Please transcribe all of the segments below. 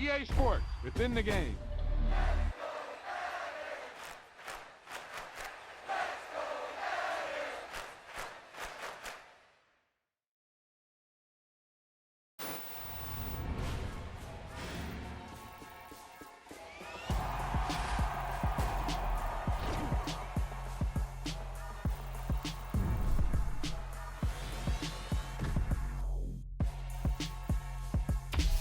EA Sports, within the game.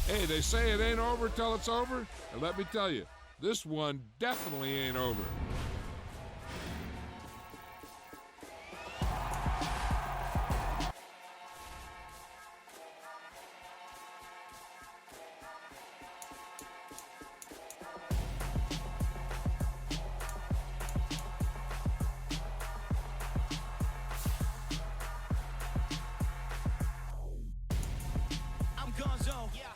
Hey, they say it ain't over till it's over, and let me tell you, this one definitely ain't over.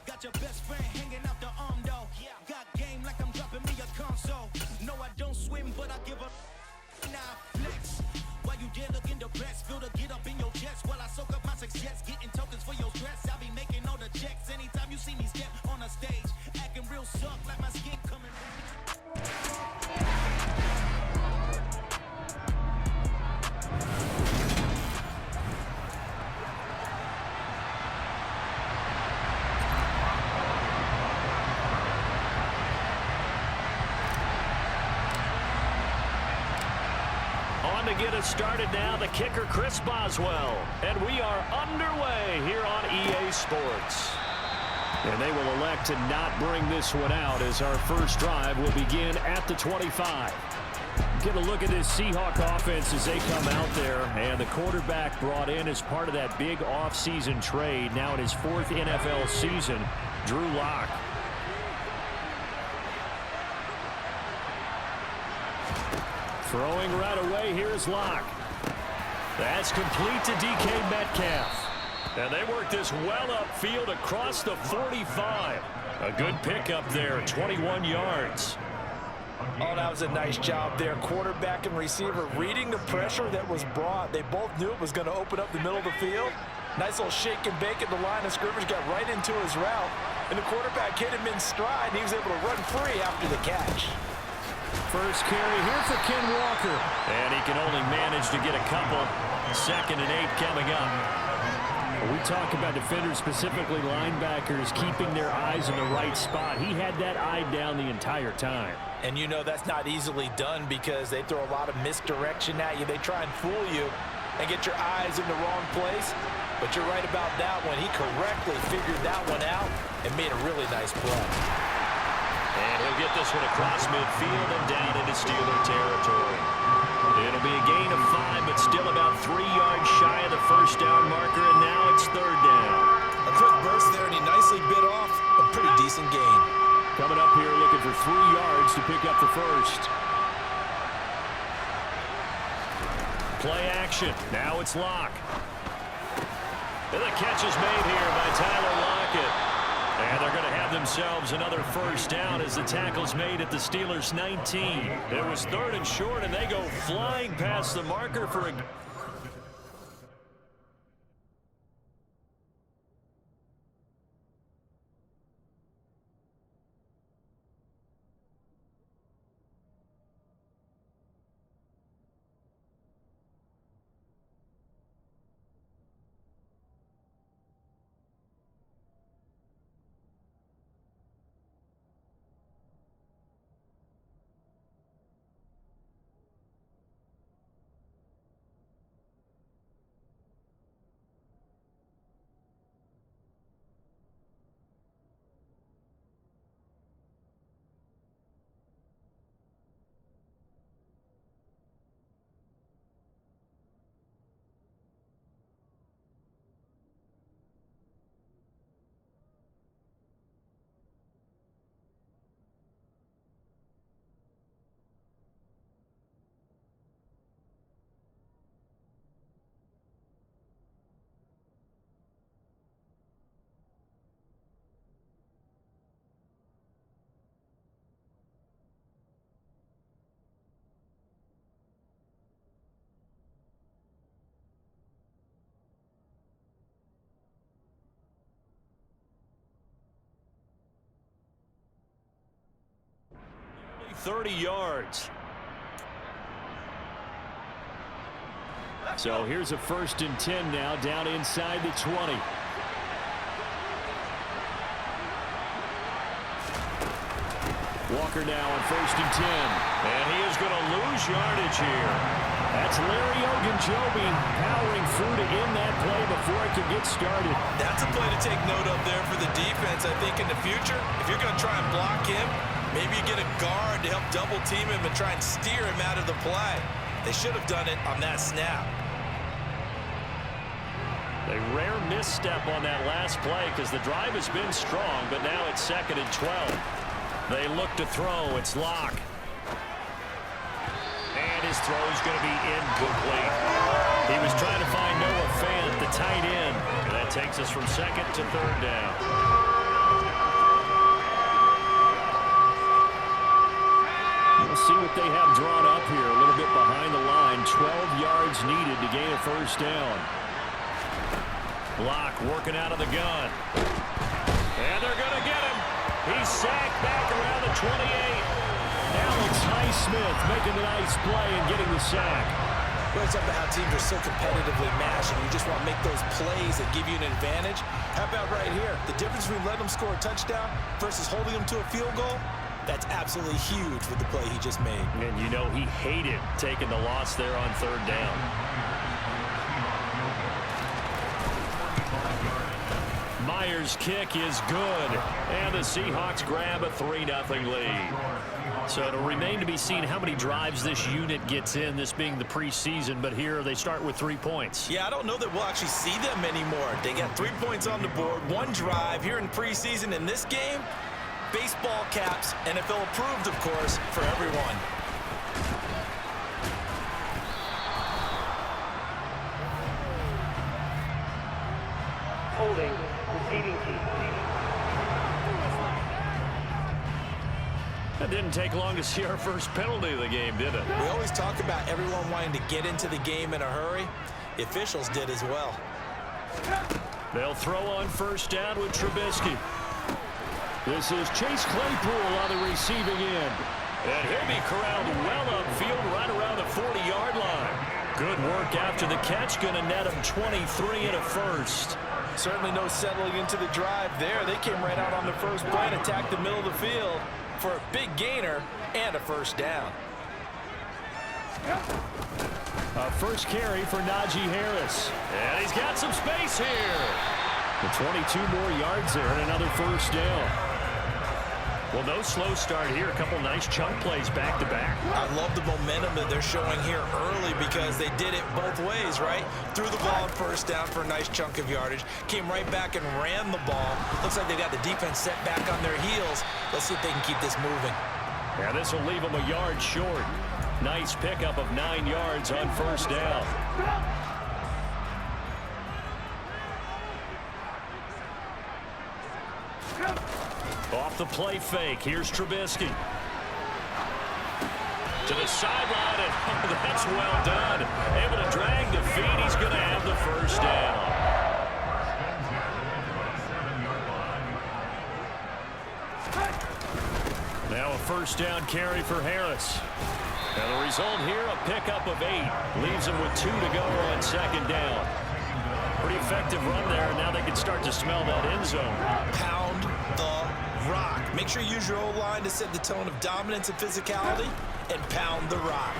Got your best friend hanging out the arm though. Got game like I'm dropping me a console. No, I don't swim, but I give a flex. While you there looking depressed, feel the get up in your chest while I soak up my success, getting tokens for your stress. I'll be making all the checks anytime you see me step on a stage, acting real suck like my skin coming. To get us started now, the kicker Chris Boswell, and we are underway here on EA Sports. And they will elect to not bring this one out as our first drive will begin at the 25. Get a look at this Seahawk offense as they come out there, and the quarterback brought in as part of that big offseason trade, now in his 4th NFL season, Drew Lock. Throwing right away, here's Locke. That's complete to DK Metcalf. And they work this well upfield across the 45. A good pickup there, 21 yards. Oh, that was a nice job there. Quarterback and receiver reading the pressure that was brought. They both knew it was going to open up the middle of the field. Nice little shake and bake at the line of scrimmage, got right into his route. And the quarterback hit him in stride, and he was able to run free after the catch. First carry here for Ken Walker. And he can only manage to get a couple. 2nd and 8 coming up. We talk about defenders, specifically linebackers, keeping their eyes in the right spot. He had that eye down the entire time. And you know that's not easily done because they throw a lot of misdirection at you. They try and fool you and get your eyes in the wrong place. But you're right about that one. He correctly figured that one out and made a really nice play. And he'll get this one across midfield and down into Steeler territory. It'll be a gain of 5, but still about 3 yards shy of the first down marker, and now it's 3rd down. A quick burst there, and he nicely bit off a pretty decent gain. Coming up here looking for 3 yards to pick up the first. Play action. Now it's Locke. And the catch is made here by Tyler Lockett. And they're going to have themselves another first down as the tackle's made at the Steelers' 19. It was 3rd and short, and they go flying past the marker for a... 30 yards. So here's a 1st and 10 now, down inside the 20. Walker now on 1st and 10. And he is going to lose yardage here. That's Larry Ogunjobi powering through to end that play before it can get started. That's a play to take note of there for the defense. I think in the future, if you're going to try and block him, maybe you get a guard to help double team him and try and steer him out of the play. They should have done it on that snap. A rare misstep on that last play because the drive has been strong, but now it's 2nd and 12. They look to throw. It's Locke. And his throw is going to be incomplete. He was trying to find Noah Fant, the tight end. And that takes us from 2nd to 3rd down. We'll see what they have drawn up here. A little bit behind the line. 12 yards needed to gain a 1st down. Locke working out of the gun. And they're going to get him. He's sacked back around the 28. Alex Highsmith making the nice play and getting the sack. Well, it's up to how teams are so competitively matched, and you just want to make those plays that give you an advantage. How about right here? The difference between letting them score a touchdown versus holding them to a field goal, that's absolutely huge with the play he just made. And you know he hated taking the loss there on 3rd down. Myers' kick is good, and the Seahawks grab a 3-0 lead. So it'll remain to be seen how many drives this unit gets in, this being the preseason, but here they start with 3 points. Yeah, I don't know that we'll actually see them anymore. They got 3 points on the board, 1 drive here in preseason. In this game, baseball caps, NFL approved, of course, for everyone. Holding. Receiving team. It didn't take long to see our first penalty of the game, did it? We always talk about everyone wanting to get into the game in a hurry. The officials did as well. They'll throw on 1st down with Trubisky. This is Chase Claypool on the receiving end. And he'll be corralled well upfield right around the 40-yard line. Good work after the catch. Going to net him 23 and a 1st. Certainly no settling into the drive there. They came right out on the first play and attacked the middle of the field for a big gainer and a 1st down. A 1st carry for Najee Harris. And he's got some space here. The 22 more yards there and another 1st down. Well, no slow start here. A couple nice chunk plays back-to-back. I love the momentum that they're showing here early because they did it both ways, right? Threw the ball on 1st down for a nice chunk of yardage. Came right back and ran the ball. Looks like they got the defense set back on their heels. Let's see if they can keep this moving. Yeah, this will leave them a yard short. Nice pickup of 9 yards on 1st down. Off the play fake. Here's Trubisky. To the sideline, and that's well done. Able to drag the feet. He's going to have the 1st down. Now a 1st down carry for Harris. And the result here, a pickup of 8. Leaves him with 2 to go on 2nd down. Pretty effective run there, and now they can start to smell that end zone. Pound the rock. Make sure you use your O-line to set the tone of dominance and physicality, and pound the rock.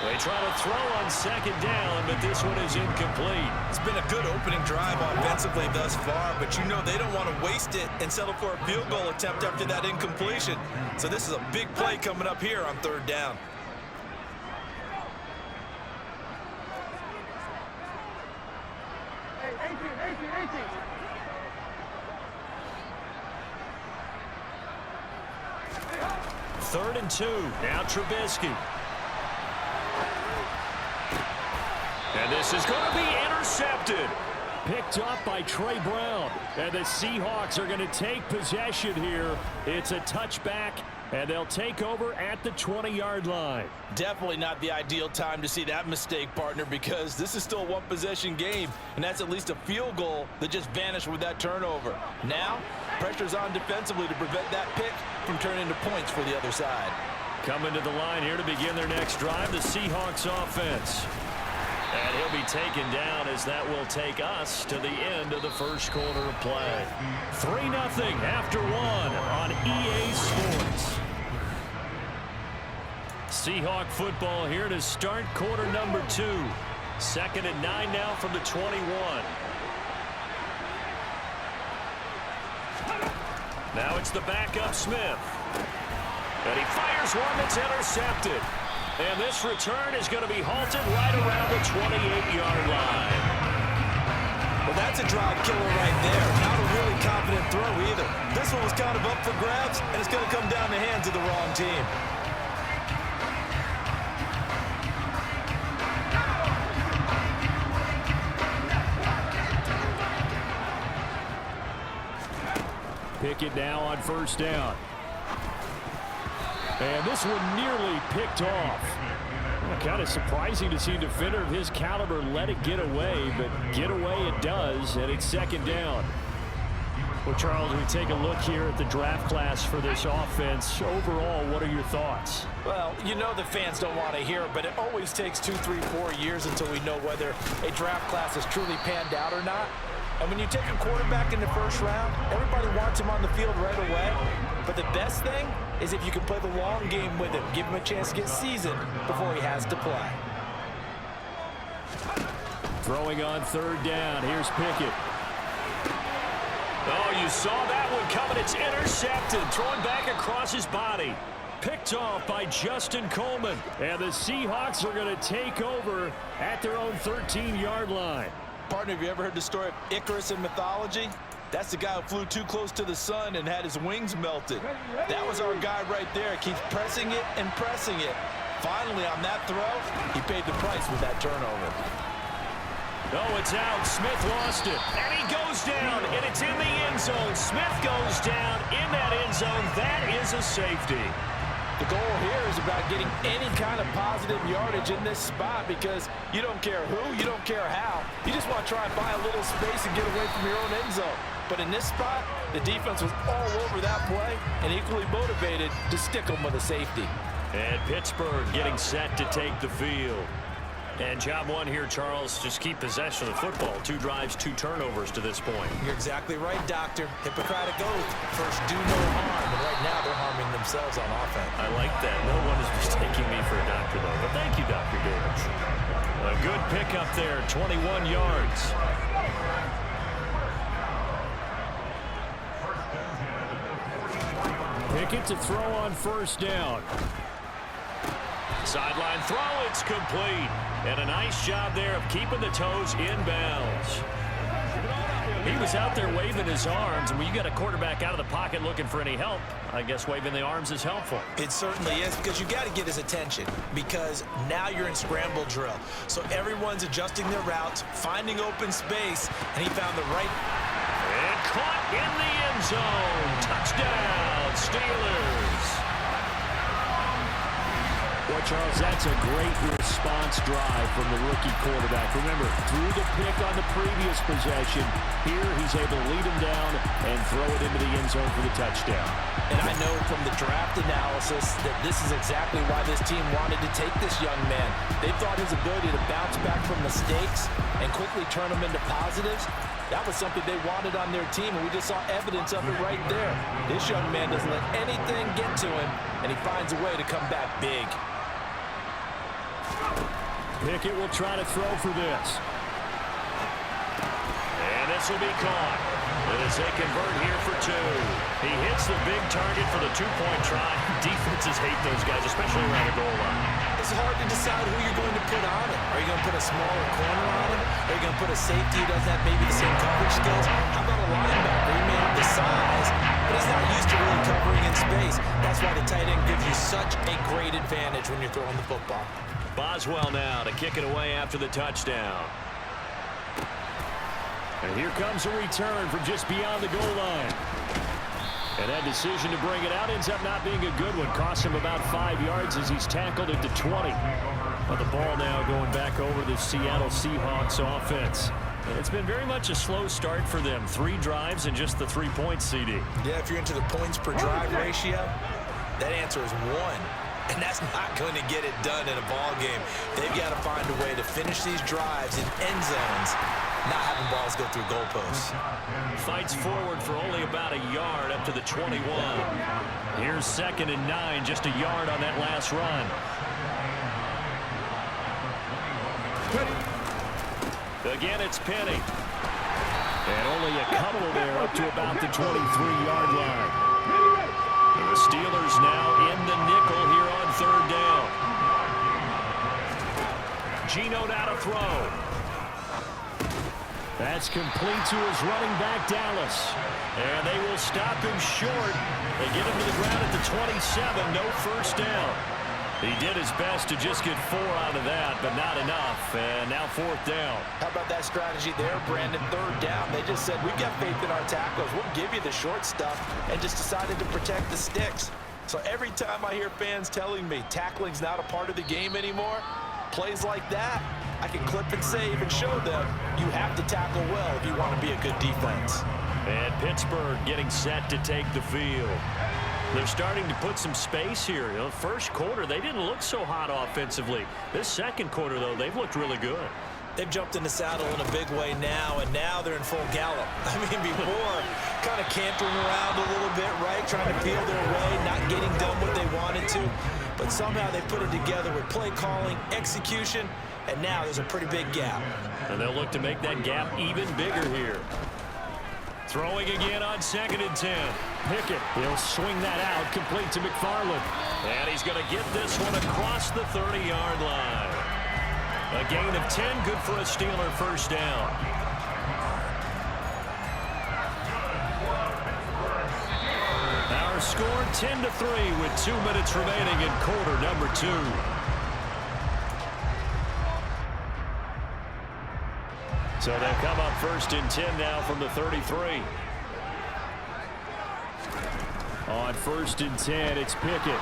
They try to throw on 2nd down, but this one is incomplete. It's been a good opening drive offensively thus far, but you know they don't want to waste it and settle for a field goal attempt after that incompletion. So this is a big play coming up here on 3rd down. Third and 2. Now Trubisky. And this is going to be intercepted. Picked up by Trey Brown. And the Seahawks are going to take possession here. It's a touchback, and they'll take over at the 20-yard line. Definitely not the ideal time to see that mistake, partner, because this is still a one-possession game, and that's at least a field goal that just vanished with that turnover. Now, Pressure's on defensively to prevent that pick from turning into points for the other side. Coming to the line here to begin their next drive, the Seahawks offense. And he'll be taken down as that will take us to the end of the first quarter of play. 3-0 after one on EA Sports. Seahawk football here to start quarter number 2. 2nd and 9 now from the 21. Now it's the backup Smith. And he fires one that's intercepted. And this return is going to be halted right around the 28-yard line. Well, that's a drive killer right there. Not a really confident throw either. This one was kind of up for grabs, and it's going to come down the hands of the wrong team. Pickett now on first down. And this one nearly picked off. Kind of surprising to see a defender of his caliber let it get away, but get away it does, and it's 2nd down. Well, Charles, we take a look here at the draft class for this offense. Overall, what are your thoughts? Well, you know the fans don't want to hear it, but it always takes 2, 3, 4 years until we know whether a draft class has truly panned out or not. And when you take a quarterback in the first round, everybody wants him on the field right away. But the best thing is if you can play the long game with him, give him a chance to get seasoned before he has to play. Throwing on 3rd down. Here's Pickett. Oh, you saw that one coming. It's intercepted. Throwing back across his body. Picked off by Justin Coleman. And the Seahawks are going to take over at their own 13-yard line. Partner, have you ever heard the story of Icarus in mythology? That's the guy who flew too close to the sun and had his wings melted. That was our guy right there. Keeps pressing it and pressing it. Finally, on that throw, he paid the price with that turnover. Oh, it's out. Smith lost it. And he goes down, and it's in the end zone. Smith goes down in that end zone. That is a safety. The goal here is about getting any kind of positive yardage in this spot because you don't care who, you don't care how. You just want to try and buy a little space and get away from your own end zone. But in this spot, the defense was all over that play and equally motivated to stick them with a safety. And Pittsburgh getting set to take the field. And job one here, Charles, just keep possession of the football. 2 drives, 2 turnovers to this point. You're exactly right, Doctor. Hippocratic oath. First, do no harm. And right now, they're harming themselves on offense. I like that. No one is mistaking me for a doctor, though. But thank you, Dr. Davis. A good pickup there, 21 yards. Pickett to throw on first down. Sideline throw, it's complete. And a nice job there of keeping the toes in bounds. He was out there waving his arms, and when you got a quarterback out of the pocket looking for any help, I guess waving the arms is helpful. It certainly is, because you got to get his attention, because now you're in scramble drill. So everyone's adjusting their routes, finding open space, and he found the right. And caught in the end zone. Touchdown, Steelers. Well, Charles, that's a great response drive from the rookie quarterback. Remember, threw the pick on the previous possession. Here, he's able to lead him down and throw it into the end zone for the touchdown. And I know from the draft analysis that this is exactly why this team wanted to take this young man. They thought his ability to bounce back from mistakes and quickly turn them into positives, that was something they wanted on their team, and we just saw evidence of it right there. This young man doesn't let anything get to him, and he finds a way to come back big. Pickett will try to throw for this. And this will be caught. As they convert here for 2. He hits the big target for the 2-point try. Defenses hate those guys, especially around the goal line. It's hard to decide who you're going to put on him. Are you going to put a smaller corner on him? Are you going to put a safety who doesn't have maybe the same coverage skills? How about a linebacker? He may have the size, but he's not used to really covering in space. That's why the tight end gives you such a great advantage when you're throwing the football. Boswell now to kick it away after the touchdown. And here comes a return from just beyond the goal line. And that decision to bring it out ends up not being a good one. Costs him about 5 yards as he's tackled into 20. But the ball now going back over the Seattle Seahawks offense. It's been very much a slow start for them. 3 drives and just the 3 points, CD. Yeah, if you're into the points per drive ratio, that answer is 1. And that's not going to get it done in a ball game. They've got to find a way to finish these drives in end zones, not having balls go through goalposts. Fights forward for only about a yard up to the 21. Here's 2nd and 9, just a yard on that last run. Again, it's Penny. And only a couple there up to about the 23-yard line. And the Steelers now in the nickel here on 3rd down. Geno now to throw. That's complete to his running back, Dallas. And they will stop him short. They get him to the ground at the 27. No first down. He did his best to just get 4 out of that, but not enough. And now 4th down. How about that strategy there, Brandon? 3rd down. They just said, we've got faith in our tacklers. We'll give you the short stuff, and just decided to protect the sticks. So every time I hear fans telling me tackling's not a part of the game anymore, plays like that, I can clip and save and show them you have to tackle well if you want to be a good defense. And Pittsburgh getting set to take the field. They're starting to put some space here. You know, first quarter, they didn't look so hot offensively. This second quarter, though, they've looked really good. They've jumped in the saddle in a big way now, and now they're in full gallop. I mean, before, kind of cantering around a little bit, right, trying to feel their way, not getting done what they wanted to. But somehow they put it together with play calling, execution, and now there's a pretty big gap. And they'll look to make that gap even bigger here. Throwing again on 2nd and 10. Pickett, he'll swing that out, complete to McFarland. And he's going to get this one across the 30-yard line. A gain of 10, good for a Steeler first down. Our score 10-3 with 2 minutes remaining in quarter number 2. So they come up 1st and 10 now from the 33. On 1st and 10, it's Pickett.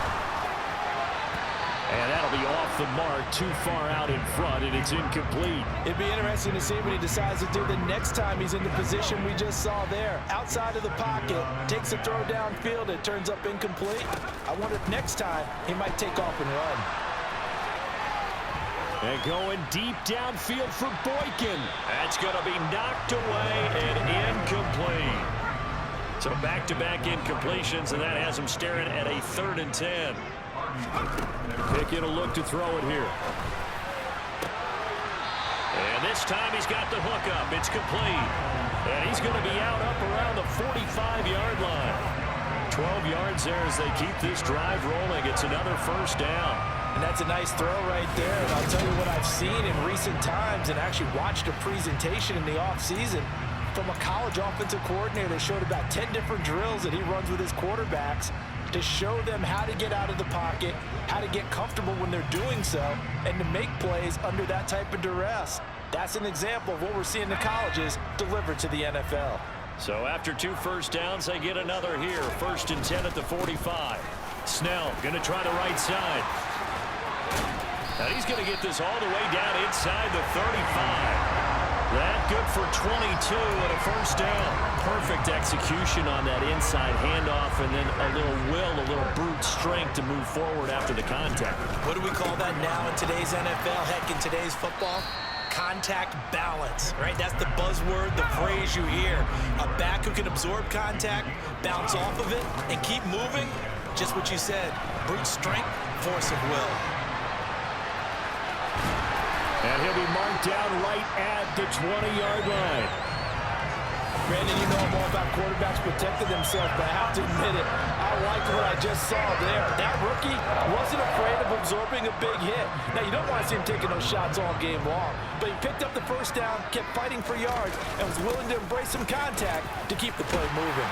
And that'll be off the mark, too far out in front, and it's incomplete. It'd be interesting to see what he decides to do the next time he's in the position we just saw there. Outside of the pocket, takes a throw downfield, it turns up incomplete. I wonder if next time he might take off and run. And going deep downfield for Boykin. That's going to be knocked away and incomplete. So back-to-back incompletions, and that has him staring at a 3rd and 10. Pickett will look to throw it here. And this time he's got the hook up. It's complete. And he's going to be out up around the 45-yard line. 12 yards there as they keep this drive rolling. It's another first down. And that's a nice throw right there. And I'll tell you what I've seen in recent times and actually watched a presentation in the offseason from a college offensive coordinator that showed about 10 different drills that he runs with his quarterbacks to show them how to get out of the pocket, how to get comfortable when they're doing so, and to make plays under that type of duress. That's an example of what we're seeing in the colleges delivered to the NFL. So after 2 first downs, they get another here. 1st and 10 at the 45. Snell going to try the right side. And he's going to get this all the way down inside the 35. That good for 22 and a first down. Perfect execution on that inside handoff, and then a little will, a little brute strength to move forward after the contact. What do we call that now in today's NFL? Heck, in today's football? Contact balance, right? That's the buzzword, the phrase you hear. A back who can absorb contact, bounce off of it, and keep moving. Just what you said, brute strength, force of will. And he'll be marked down right at the 20-yard line. Brandon, you know I'm all about quarterbacks protecting themselves, but I have to admit it, I like what I just saw there. That rookie wasn't afraid of absorbing a big hit. Now, you don't want to see him taking those shots all game long, but he picked up the first down, kept fighting for yards, and was willing to embrace some contact to keep the play moving.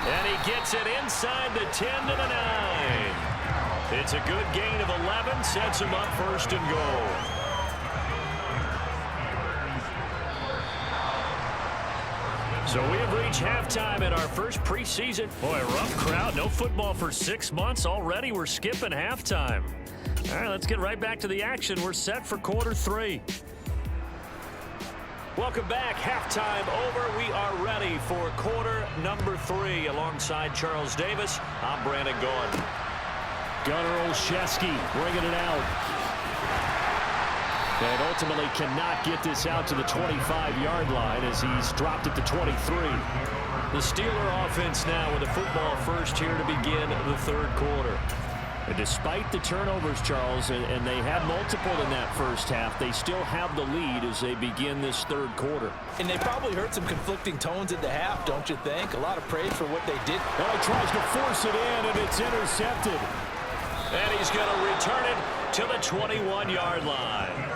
And he gets it inside the 10 to the 9. It's a good gain of 11, sets him up 1st and goal. So we have reached halftime in our first preseason. Boy, a rough crowd. No football for 6 months. Already we're skipping halftime. All right, let's get right back to the action. We're set for quarter 3. Welcome back. Halftime over. We are ready for quarter number 3. Alongside Charles Davis, I'm Brandon Gaudin. Gunnar Olszewski bringing it out. And ultimately cannot get this out to the 25-yard line as he's dropped it to 23. The Steeler offense now with a football first here to begin the third quarter. And despite the turnovers, Charles, and they had multiple in that first half, they still have the lead as they begin this third quarter. And they probably heard some conflicting tones at the half, don't you think? A lot of praise for what they did. Well, he tries to force it in, and it's intercepted. And he's going to return it to the 21-yard line.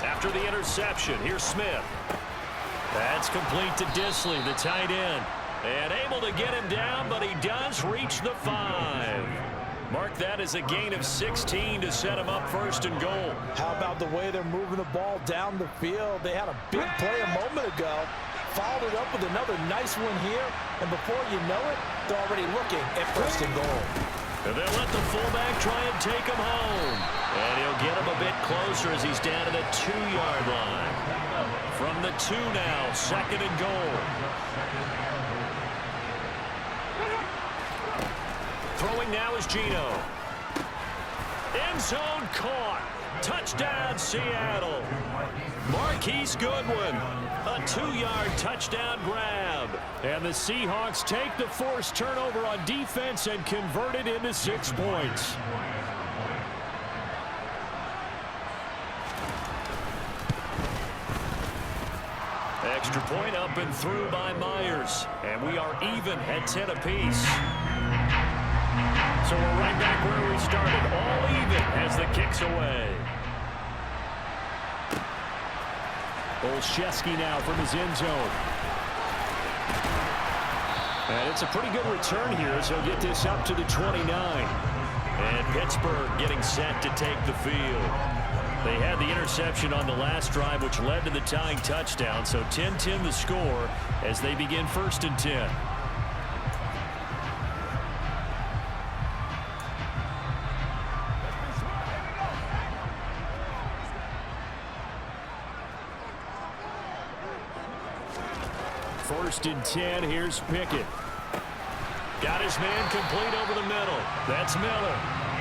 After the interception, here's Smith. That's complete to Disley, the tight end. And able to get him down, but he does reach the 5. Mark that as a gain of 16 to set him up first and goal. How about the way they're moving the ball down the field? They had a big play a moment ago. Followed it up with another nice one here. And before you know it, they're already looking at first and goal. And they'll let the fullback try and take him home. And he'll get him a bit closer as he's down to the 2-yard line. From the 2 now, second and goal. Throwing now is Geno. End zone caught. Touchdown, Seattle. Marquise Goodwin. A 2-yard touchdown grab. And the Seahawks take the forced turnover on defense and convert it into 6 points. Extra point up and through by Myers. And we are even at 10 apiece. So we're right back where we started. All even as the kick's away. Olszewski now from his end zone. And it's a pretty good return here as he'll get this up to the 29. And Pittsburgh getting set to take the field. They had the interception on the last drive, which led to the tying touchdown. So 10-10 the score as they begin first and 10. First and 10, here's Pickett. Got his man complete over the middle. That's Miller.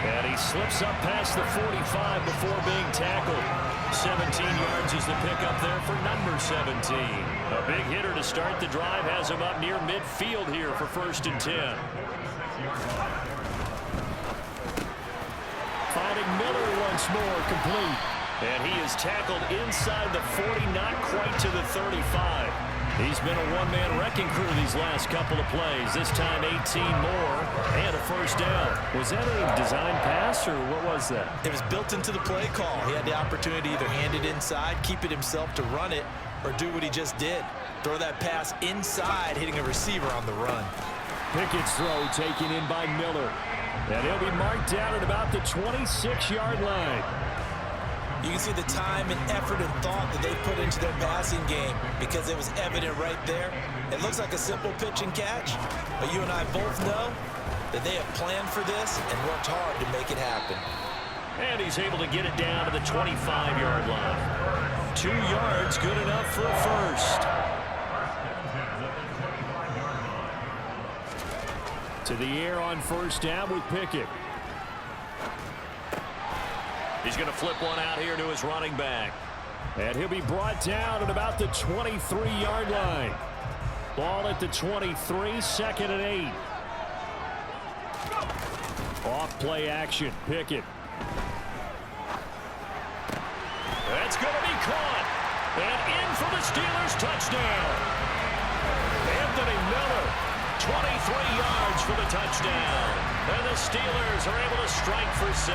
And he slips up past the 45 before being tackled. 17 yards is the pickup there for number 17. A big hitter to start the drive has him up near midfield here for first and 10. Finding Miller once more, complete. And he is tackled inside the 40, not quite to the 35. He's been a one-man wrecking crew these last couple of plays. This time 18 more and a first down. Was that a design pass or what was that? It was built into the play call. He had the opportunity to either hand it inside, keep it himself to run it, or do what he just did. Throw that pass inside, hitting a receiver on the run. Pickett's throw taken in by Miller. And he'll be marked down at about the 26-yard line. You can see the time and effort and thought that they put into their passing game because it was evident right there. It looks like a simple pitch and catch, but you and I both know that they have planned for this and worked hard to make it happen. And he's able to get it down to the 25-yard line. 2 yards, good enough for a first. To the air on first down with Pickett. He's going to flip one out here to his running back. And he'll be brought down at about the 23-yard line. Ball at the 23, second and 8. Off play action, Pickett. That's going to be caught. And in for the Steelers touchdown. Anthony Miller, 23 yards for the touchdown. And the Steelers are able to strike for 6.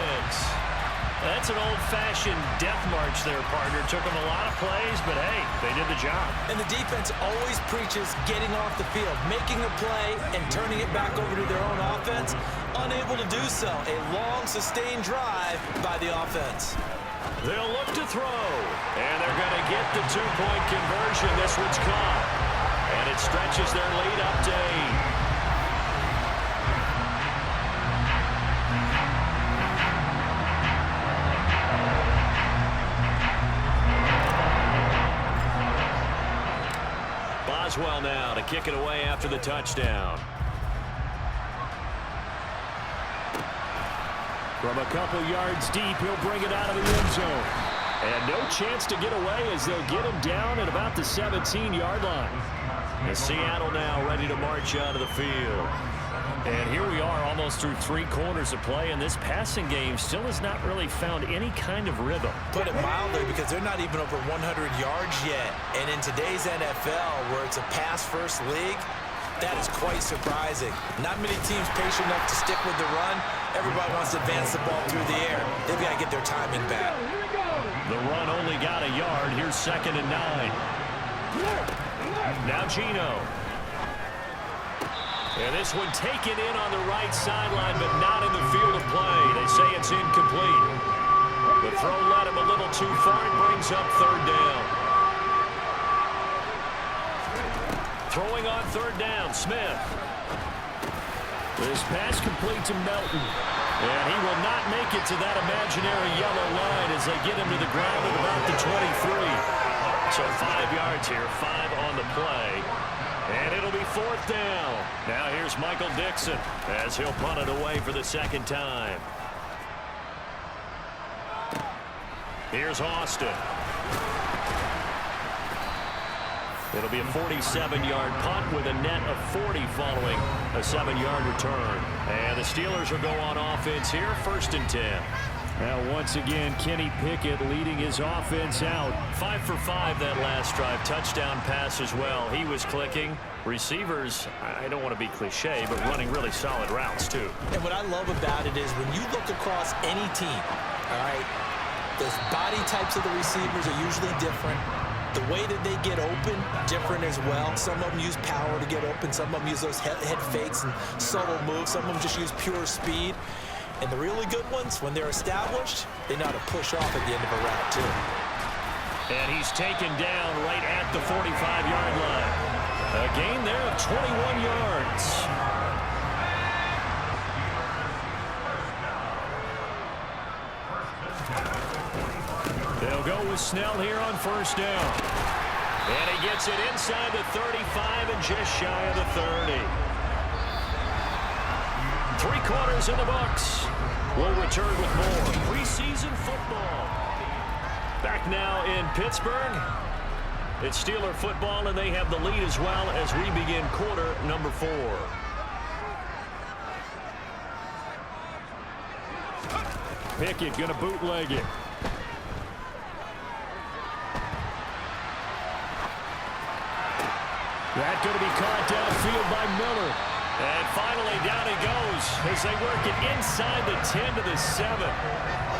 That's an old-fashioned death march there, partner. Took them a lot of plays, but hey, they did the job. And the defense always preaches getting off the field, making a play, and turning it back over to their own offense. Unable to do so. A long, sustained drive by the offense. They'll look to throw, and they're going to get the 2-point conversion. This one's caught, and it stretches their lead up to 8. Boswell now to kick it away after the touchdown. From a couple yards deep, he'll bring it out of the end zone. And no chance to get away as they'll get him down at about the 17-yard line. And Seattle now ready to march out of the field. And here we are almost through 3 quarters of play, and this passing game still has not really found any kind of rhythm. Put it mildly, because they're not even over 100 yards yet. And in today's NFL, where it's a pass-first league, that is quite surprising. Not many teams patient enough to stick with the run. Everybody wants to advance the ball through the air. They've got to get their timing back. The run only got a yard. Here's 2nd and 9. Now Geno. And this one taken in on the right sideline, but not in the field of play. They say it's incomplete. The throw led him a little too far and brings up 3rd down. Throwing on 3rd down, Smith. This pass complete to Melton. And he will not make it to that imaginary yellow line as they get him to the ground at about the 23. So 5 yards here, 5 on the play. And it'll be 4th down. Now here's Michael Dixon as he'll punt it away for the 2nd time. Here's Austin. It'll be a 47-yard punt with a net of 40 following a 7-yard return. And the Steelers will go on offense here, 1st and 10. Now once again, Kenny Pickett leading his offense out. 5 for 5 that last drive. Touchdown pass as well. He was clicking. Receivers, I don't want to be cliche, but running really solid routes too. And what I love about it is when you look across any team, all right, the body types of the receivers are usually different. The way that they get open, different as well. Some of them use power to get open. Some of them use those head fakes and subtle moves. Some of them just use pure speed. And the really good ones, when they're established, they know how to push off at the end of a route, too. And he's taken down right at the 45-yard line. A gain there of 21 yards. They'll go with Snell here on 1st down. And he gets it inside the 35 and just shy of the 30. 3 quarters in the books. We'll return with more preseason football. Back now in Pittsburgh. It's Steeler football, and they have the lead as well as we begin quarter number 4. Pickett going to bootleg it. That's going to be caught downfield by Miller. And finally down he goes as they work it inside the 10 to the 7.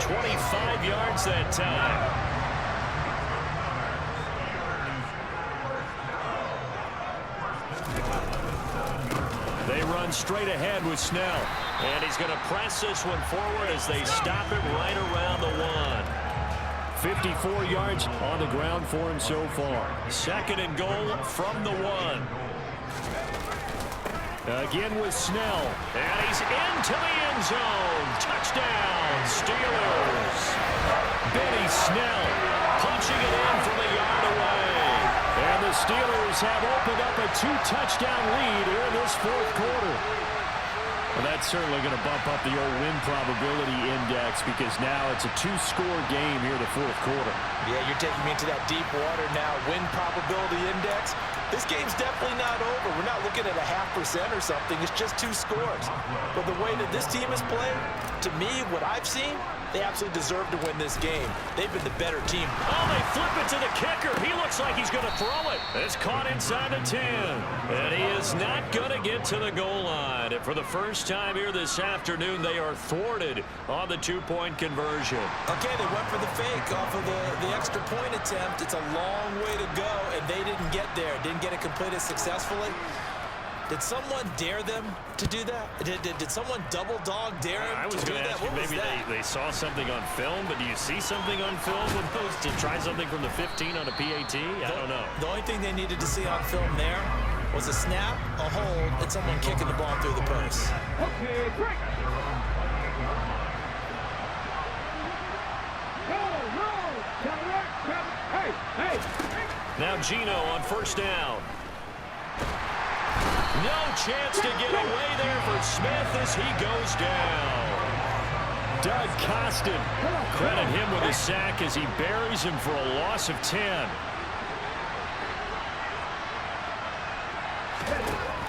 25 yards that time. They run straight ahead with Snell. And he's going to press this one forward as they stop him right around the 1. 54 yards on the ground for him so far. 2nd and goal from the 1. Again with Snell. And he's into the end zone. Touchdown, Steelers. Benny Snell punching it in from a yard away. And the Steelers have opened up a 2-touchdown lead here in this 4th quarter. Well, that's certainly going to bump up the old win probability index because now it's a 2-score game here in the 4th quarter. Yeah, you're taking me into that deep water now. Win probability index. This game's definitely not over. We're not looking at a 0.5% or something. It's just 2 scores. But the way that this team is playing, to me, what I've seen, they absolutely deserve to win this game. They've been the better team. Oh, they flip it to the kicker. He looks like he's going to throw it. It's caught inside the 10. And he is not going to get to the goal line. And for the first time here this afternoon, they are thwarted on the 2-point conversion. Okay, they went for the fake off of the extra point attempt. It's a long way to go, and they didn't get there. Didn't get it completed successfully. Did someone dare them to do that? Did someone double dog dare them I was going to ask you, maybe they saw something on film, but do you see something on film opposed to try something from the 15 on a PAT? I don't know. The only thing they needed to see on film there was a snap, a hold, and someone kicking the ball through the post. Okay, break. Now Geno on 1st down. No chance to get away there for Smith as he goes down. Doug Costin, credit him with a sack as he buries him for a loss of 10.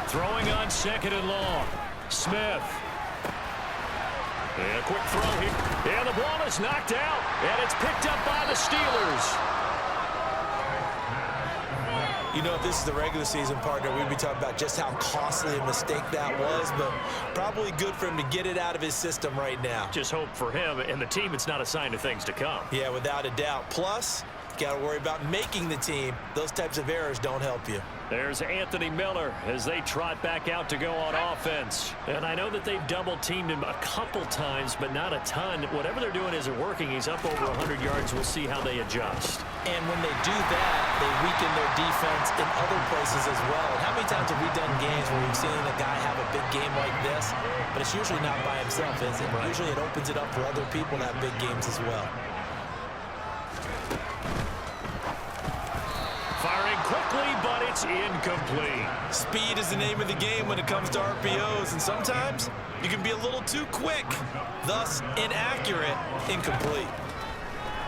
Throwing on 2nd and long. Smith. And a quick throw here. And the ball is knocked out. And it's picked up by the Steelers. You know, if this is the regular season, partner, we'd be talking about just how costly a mistake that was, but probably good for him to get it out of his system right now. Just hope for him and the team it's not a sign of things to come. Yeah, without a doubt. Plus, got to worry about making the team. Those types of errors don't help you. There's Anthony Miller as they trot back out to go on offense. And I know that they've double-teamed him a couple times, but not a ton. Whatever they're doing isn't working. He's up over 100 yards. We'll see how they adjust. And when they do that, they weaken their defense in other places as well. And how many times have we done games where we've seen a guy have a big game like this, but it's usually not by himself, is it? Right. Usually it opens it up for other people to have big games as well. Firing quickly, but it's incomplete. Speed is the name of the game when it comes to RPOs, and sometimes you can be a little too quick, thus inaccurate, incomplete.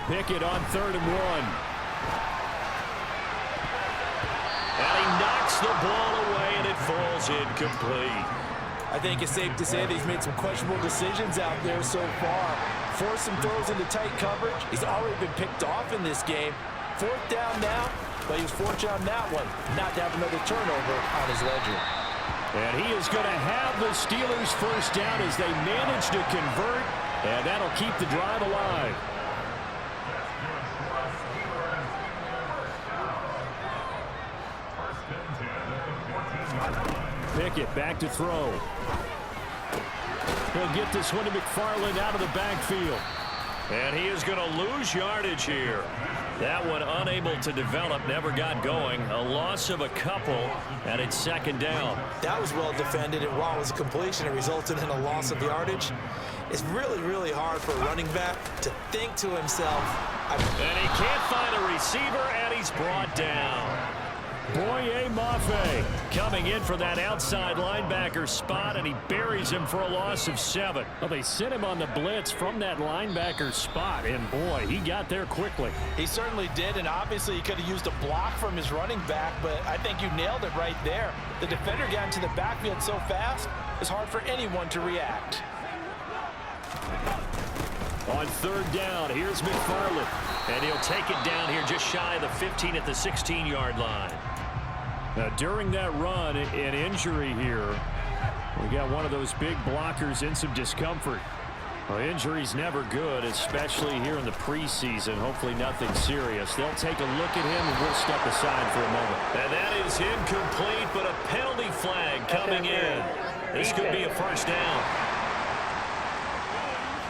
Pickett on 3rd and 1. And he knocks the ball away, and it falls incomplete. I think it's safe to say that he's made some questionable decisions out there so far. Forced some throws into tight coverage. He's already been picked off in this game. 4th down now, but he was fortunate on that one, not to have another turnover on his ledger. And he is going to have the Steelers 1st down as they manage to convert, and that'll keep the drive alive. Pickett back to throw. He'll get this one to McFarland out of the backfield. And he is going to lose yardage here. That one unable to develop, never got going. A loss of a couple, and it's 2nd down. That was well defended, and while it was a completion, it resulted in a loss of yardage. It's really, really hard for a running back to think to himself. And he can't find a receiver, and he's brought down. Boye Mafe coming in for that outside linebacker spot, and he buries him for a loss of 7. Well, they sent him on the blitz from that linebacker spot, and boy, he got there quickly. He certainly did, and obviously he could have used a block from his running back, but I think you nailed it right there. The defender got into the backfield so fast, it's hard for anyone to react. On 3rd down, here's McFarland, and he'll take it down here just shy of the 15 at the 16-yard line. Now, during that run, an injury here. We got one of those big blockers in some discomfort. Well, injury's never good, especially here in the preseason. Hopefully nothing serious. They'll take a look at him, and we'll step aside for a moment. And that is incomplete, but a penalty flag coming in. This could be a 1st down.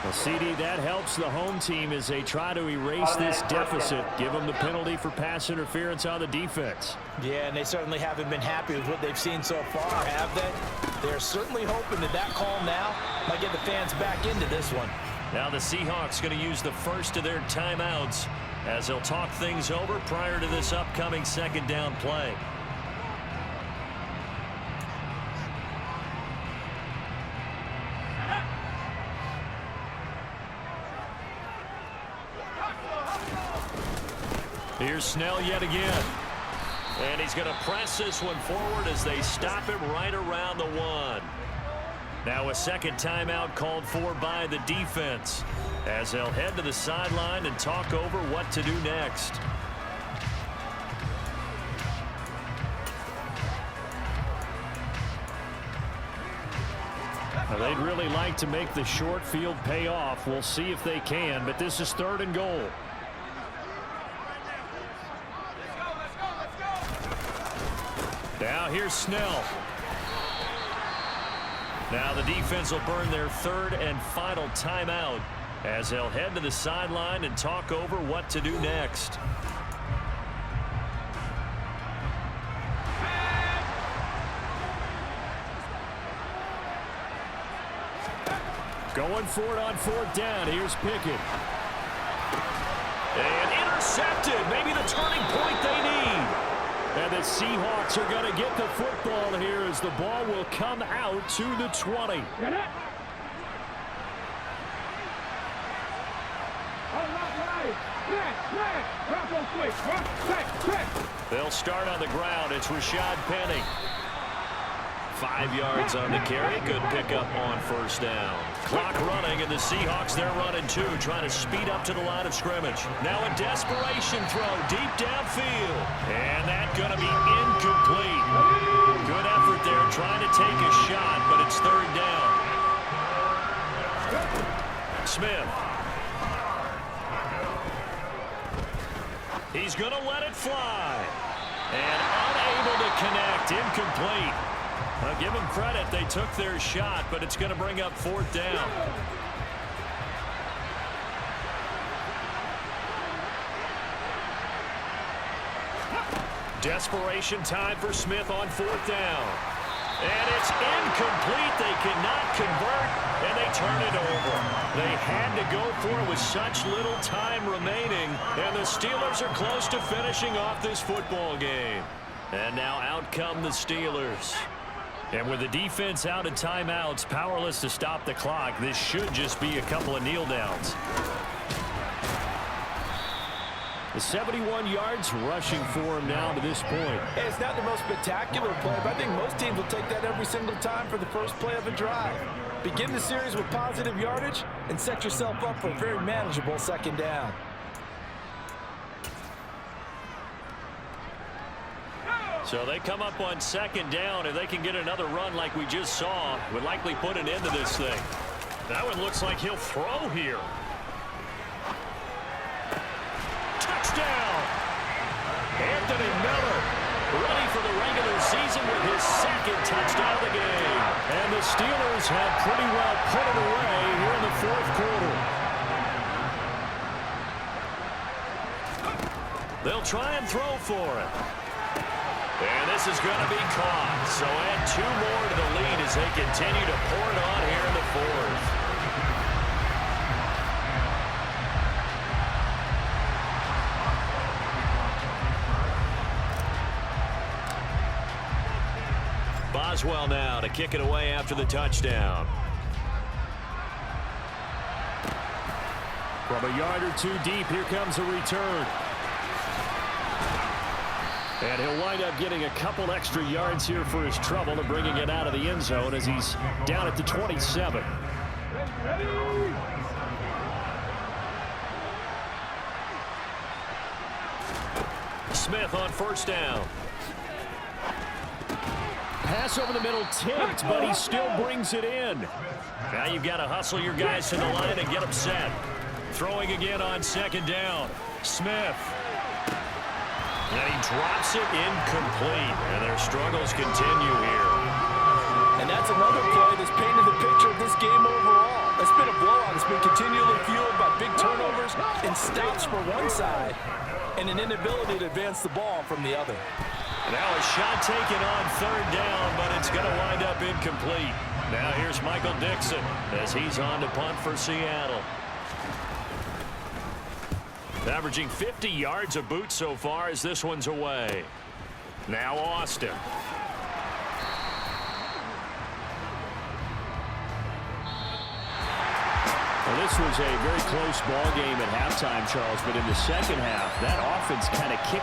Well, CD, that helps the home team as they try to erase this deficit. Give them the penalty for pass interference on the defense. Yeah, and they certainly haven't been happy with what they've seen so far, have they? They're certainly hoping that that call now might get the fans back into this one. Now the Seahawks going to use the first of their timeouts as they'll talk things over prior to this upcoming 2nd down play. Here's Snell yet again. And he's going to press this one forward as they stop him right around the 1. Now a 2nd timeout called for by the defense as they'll head to the sideline and talk over what to do next. Now they'd really like to make the short field pay off. We'll see if they can, but this is 3rd and goal. Now here's Snell. Now the defense will burn their 3rd and final timeout as they'll head to the sideline and talk over what to do next. Going for it on 4th down. Here's Pickett. And intercepted. Maybe the turning point they need. And the Seahawks are going to get the football here as the ball will come out to the 20. They'll start on the ground. It's Rashad Penny. 5 yards on the carry. Good pickup on first down. Clock running, and the Seahawks, they're running too, trying to speed up to the line of scrimmage. Now a desperation throw deep downfield. And that's going to be incomplete. Good effort there trying to take a shot, but it's third down. Smith. He's going to let it fly. And unable to connect. Incomplete. I'll give them credit. They took their shot, but it's going to bring up fourth down. Desperation time for Smith on fourth down. And it's incomplete. They cannot convert, and they turn it over. They had to go for it with such little time remaining, and the Steelers are close to finishing off this football game. And now out come the Steelers. And with the defense out of timeouts, powerless to stop the clock, this should just be a couple of kneel downs. The 71 yards rushing for him now to this point. Hey, it's not the most spectacular play, but I think most teams will take that every single time for the first play of a drive. Begin the series with positive yardage and set yourself up for a very manageable second down. So they come up on second down. If they can get another run like we just saw, would likely put an end to this thing. That one looks like he'll throw here. Touchdown! Anthony Miller ready for the regular season with his second touchdown of the game. And the Steelers have pretty well put it away here in the fourth quarter. They'll try and throw for it. And this is going to be caught. So add 2 more to the lead as they continue to pour it on here in the fourth. Boswell now to kick it away after the touchdown. From a yard or 2 deep, here comes a return. And he'll wind up getting a couple extra yards here for his trouble and bringing it out of the end zone as he's down at the 27. Smith on first down. Pass over the middle tipped, but he still brings it in. Now you've got to hustle your guys to the line and get them set. Throwing again on second down. Smith. And he drops it incomplete. And their struggles continue here. And that's another play that's painted the picture of this game overall. It's been a blowout. It's been continually fueled by big turnovers and stops for one side and an inability to advance the ball from the other. Now a shot taken on third down, but it's going to wind up incomplete. Now here's Michael Dixon as he's on to punt for Seattle. Averaging 50 yards a boot so far as this one's away. Now Austin. Well, this was a very close ball game at halftime, Charles, but in the second half, that offense kind of kicked